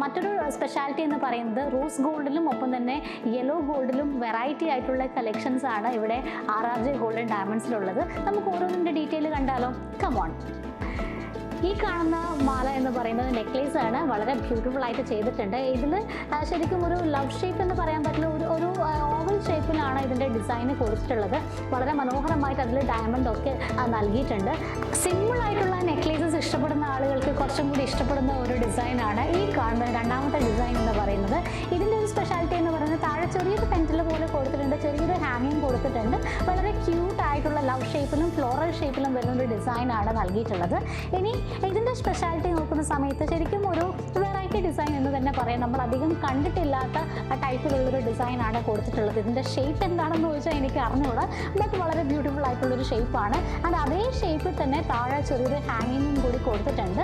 മറ്റൊരു സ്പെഷ്യാലിറ്റി എന്ന് പറയുന്നത് റോസ് ഗോൾഡിലും ഒപ്പം തന്നെ യെല്ലോ ഗോൾഡിലും വെറൈറ്റി ആയിട്ടുള്ള കളക്ഷൻസ് ആണ് ഇവിടെ RRJ ഗോൾഡൻ ഡയമണ്ട്സിലുള്ളത്. നമുക്ക് ഓരോന്നിൻ്റെ ഡീറ്റെയിൽ കണ്ടാലോ? Come on. ഈ കാണുന്ന മാല എന്ന് പറയുന്നത് നെക്ലേസ് ആണ്. വളരെ ബ്യൂട്ടിഫുൾ ആയിട്ട് ചെയ്തിട്ടുണ്ട്. ഇതിൽ ശരിക്കും ഒരു ലവ് ഷേപ്പ് എന്ന് പറയാൻ പറ്റില്ല, ഒരു ഓവൽ ഷേപ്പിലാണ് ഇതിൻ്റെ ഡിസൈന് കൊടുത്തിട്ടുള്ളത്. വളരെ മനോഹരമായിട്ട് അതിൽ ഡയമണ്ട് ഒക്കെ നൽകിയിട്ടുണ്ട്. സിമ്പിളായിട്ടുള്ള നെക്ലേസസ് ഇഷ്ടപ്പെടുന്ന ആളുകൾക്ക് കുറച്ചും കൂടി ഇഷ്ടപ്പെടുന്ന ഒരു ഡിസൈനാണ് ഈ കാണുന്ന രണ്ടാമത്തെ ഡിസൈൻ എന്ന് പറയുന്നത്. ഇതിൻ്റെ ഒരു സ്പെഷ്യാലിറ്റി എന്ന് പറയുന്നത് താഴെ ചെറിയൊരു പെൻറ്റിൽ പോലെ കൊടുത്തിട്ടുണ്ട്, ചെറിയൊരു ഹാങ്ങിങ് കൊടുത്തിട്ടുണ്ട്. വളരെ ക്യൂട്ടായിട്ടുള്ള ലവ് ഷേപ്പിലും ഫ്ലോറൽ ഷേപ്പിലും വരുന്നൊരു ഡിസൈനാണ് നൽകിയിട്ടുള്ളത്. ഇനി ഇതിൻ്റെ സ്പെഷ്യാലിറ്റി നോക്കുന്ന സമയത്ത് ശരിക്കും ഒരു വെറൈറ്റി ഡിസൈൻ എന്ന് തന്നെ പറയാം. നമ്മൾ അധികം കണ്ടിട്ടില്ലാത്ത ടൈപ്പിലുള്ളൊരു ഡിസൈനാണ് കൊടുത്തിട്ടുള്ളത്. ഇതിൻ്റെ ഷേപ്പ് എന്താണെന്ന് ചോദിച്ചാൽ എനിക്ക് അറിഞ്ഞുകൂടാ, ബട്ട് വളരെ ബ്യൂട്ടിഫുൾ ആയിട്ടുള്ളൊരു ഷേപ്പാണ്. അത് അതേ ഷേപ്പിൽ തന്നെ താഴെ ചെറിയൊരു ഹാങ്ങിങ്ങും കൂടി കൊടുത്തിട്ടുണ്ട്.